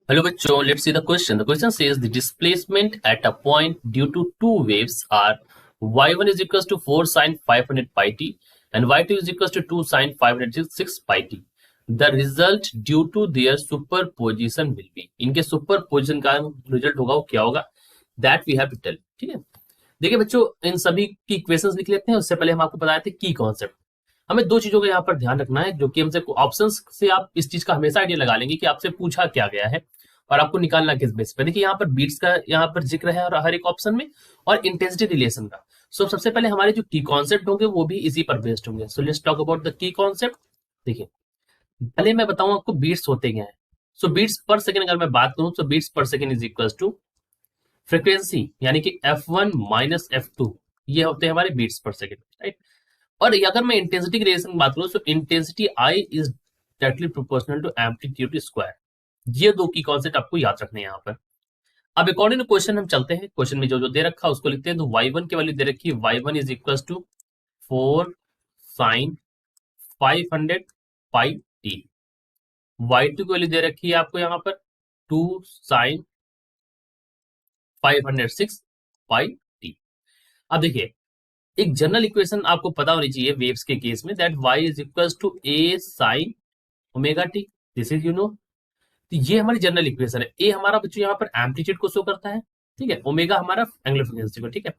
Hello bachcho, let's see the question. The question says the displacement at a point due to two waves are y1 is equals to 4 sine 500 pi t and y2 is equals to 2 sine 506 pi t. The result due to their superposition will be. इनके superposition का result होगा वो क्या होगा? That we have to tell. ठीक है, देखिए बच्चों, इन सभी की इक्वेशंस लिख लेते हैं। उससे पहले हम आपको बताए थे की कॉन्सेप्ट। हमें दो चीजों का यहाँ पर ध्यान रखना है, जो कि हमसे ऑप्शंस से आप इस चीज का हमेशा आइडिया लगा लेंगे कि आपसे पूछा क्या गया है और आपको निकालना किस बेस पे। देखिए यहाँ पर बीट्स का यहाँ पर जिक्र है और हर एक ऑप्शन में, और इंटेंसिटी रिलेशन का। सो सबसे पहले हमारे जो की कॉन्सेप्ट होंगे वो भी इसी पर बेस्ड होंगे। So let's talk about the key concept. देखिए, पहले मैं बताऊं आपको बीट्स होते क्या है। सो बीट्स पर सेकंड अगर मैं बात करूं, तो beats per second is equal to frequency, यानी कि f1 माइनस f2, ये होते हैं हमारे बीट्स पर सेकंड, राइट। और अगर मैं इंटेंसिटी की रिलेशन की बात करूं, तो intensity I is directly proportional to amplitude square. ये दो की कॉन्सेप्ट आपको याद रखने हैं यहाँ पर। अब अकॉर्डिंग टू क्वेश्चन हम चलते हैं। क्वेश्चन में जो जो दे रखा है उसको लिखते हैं। तो y1 की वैल्यू दे रखी है, y1 is equal to 4 sine 500 pi t. y2 की वैल्यू दे रखी है आपको यहाँ पर 2 साइन 506 पाई टी। अब देखिए, एक जनरल इक्वेशन आपको पता होनी चाहिए वेव्स के केस में, that y is equal to a sine omega t. This is तो ये हमारी जनरल इक्वेशन है। ए हमारा बच्चों यहाँ पर एम्पलीट्यूड को शो करता है, ठीक है। ओमेगा हमारा एंगुलर फ्रीक्वेंसी को, ठीक है।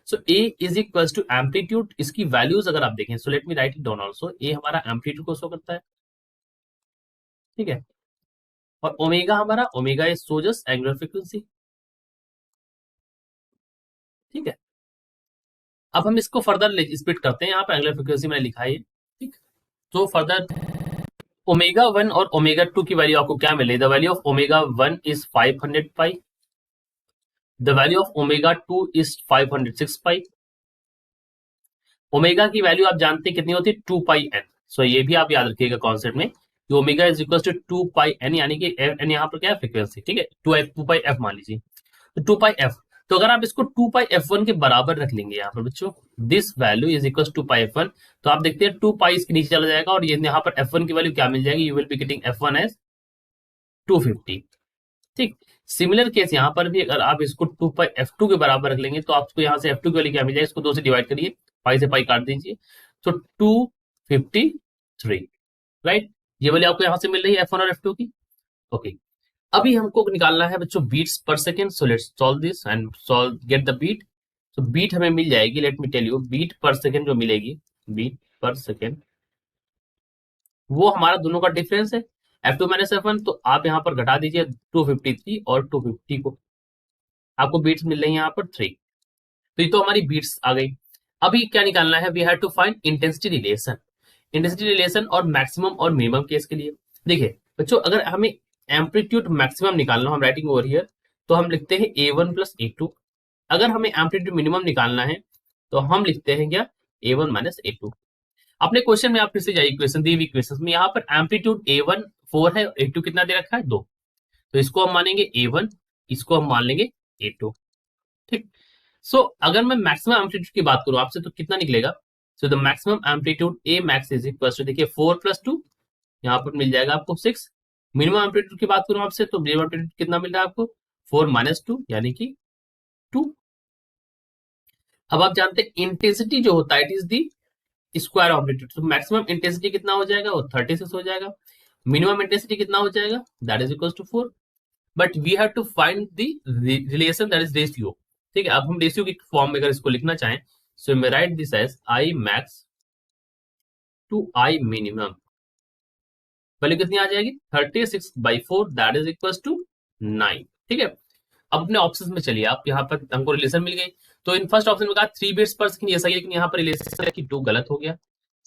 So A is equal to amplitude. इसकी वैल्यूज अगर आप देखें, so let me write it down also. A हमारा एम्पलीट्यूड को शो करता है, ठीक है। और ओमेगा हमारा, ओमेगा इज सोजस एंगुलर फ्रीक्वेंसी, ठीक है। अब हम इसको फर्दर स्प्लिट करते हैं। यहाँ पर एंगुलर फ्रीक्वेंसी मैंने लिखा है, ठीक। तो फर्दर ओमेगा 1 और ओमेगा 2 की वैल्यू आपको क्या मिले? The value of omega 1 is 500 pi, the value of omega 2 is 506 pi. Omega की वैल्यू आप जानते हैं कितनी होती है? 2 पाई एन। सो ये भी आप याद रखिएगा कॉन्सेप्ट में कि omega is equal to 2 pi n, यानी कि एन यहाँ पर क्या है? फ्रीक्वेंसी, ठीक है। 2 पाई एफ मान लीजिए, तो 2 पाई एफ। तो अगर आप इसको 2 पाई f1 के बराबर रख लेंगे यहाँ पर बच्चों, this value is equal to pi f1, तो आप देखते हैं 2 पाई इसके नीचे चला जाएगा और ये यहाँ पर f1 की वैल्यू क्या मिल जाएगी? You will be getting f1 as 250, ठीक। सिमिलर केस यहाँ पर भी, अगर आप इसको 2 पाई f2 के बराबर रख लेंगे, तो आपको यहाँ से f2 की वैल्यू क्या मिल जाएगी? इसको 2 से डिवाइड करिए, पाई से पाई काट दीजिए, तो 253, राइट। ये वैल्यू आपको यहाँ से मिल रही है f1 और f2 की, ओके। अभी हमको निकालना है बच्चों beats per second. So let's solve this and solve get the beat. तो बीट हमें मिल जाएगी, let me tell you, beat per second जो मिलेगी, बीट पर सेकेंड, वो हमारा दोनों का डिफरेंस है, f2 माइनस f1। तो आप यहाँ पर घटा दीजिए 253 और 250 को, आपको बीट्स मिल रही है यहाँ पर 3। तो ये तो हमारी बीट्स आ गई। अभी क्या निकालना है? We have to find intensity relation. Intensity relation और मैक्सिमम और मिनिमम केस के लिए देखिए बच्चों, अगर हमें एम्पलीट्यूड मैक्सिमम निकालना, हम राइटिंग ओवर हियर, तो हम लिखते हैं a1 प्लस a2। अगर हमें एम्पलीट्यूड मिनिमम निकालना है तो हम लिखते हैं क्या? a1 minus a2। अपने क्वेश्चन में आप फिर से जाइए, इक्वेशन दी हुई इक्वेशन में, यहाँ पर एम्पलीट्यूड a1 4 है, a2 कितना दे रखा है? 2। तो इसको हम मानेंगे a1, इसको हम मान लेंगे a2, ठीक। सो अगर मैं मैक्सिमम एम्पलीट्यूड की बात करूं आपसे, तो कितना निकलेगा? So the maximum amplitude a max is equal to, देखिए 4 प्लस 2, यहाँ पर मिल जाएगा आपको 6। मिनिमम एम्पलीट्यूड की बात करूं आपसे, तो मिनिमम एम्पलीट्यूड कितना मिल रहा है आपको? 4 माइनस 2, यानी कि 2। अब आप जानते हैं इंटेंसिटी जो होता है, it is the square of amplitude. तो मैक्सिमम इंटेंसिटी कितना हो जाएगा? वो 36 हो जाएगा। मिनिमम इंटेंसिटी कितना हो जाएगा? That is equal to 4। But we have to find the relation, that is ratio, ठीक है। अब हम रेशियो की फॉर्म में अगर इसको लिखना चाहें, सो मैं write this as I max to I minimum, value कितनी आ जाएगी? 36/4, दैट इज इक्वल टू 9, ठीक है। अब अपने ऑप्शन में चलिए, आप यहाँ पर हमको रिलेशन मिल गई। तो इन फर्स्ट ऑप्शन में कहा 3 बीट्स पर सेकंड, ये सही है, लेकिन यहाँ पर रिलेशन है कि 2 गलत हो गया।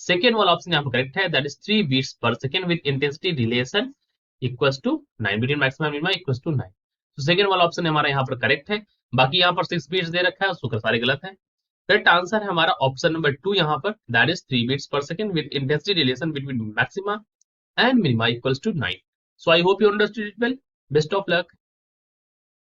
सेकेंड वाला ऑप्शन यहाँ पर करेक्ट है, that is 3 beats per second with intensity relation equal to 9, between maximum minimum equal to 9। तो सेकेंड वाला ऑप्शन हमारा यहाँ पर करेक्ट है। बाकी यहाँ पर 6 बीट्स दे रखा है, उसको सारे गलत है। करेक्ट आंसर है हमारा ऑप्शन नंबर 2 यहाँ पर, that is 3 beats per second with intensity relation between maxima and minima equals to 9. So I hope you understood it well. Best of luck.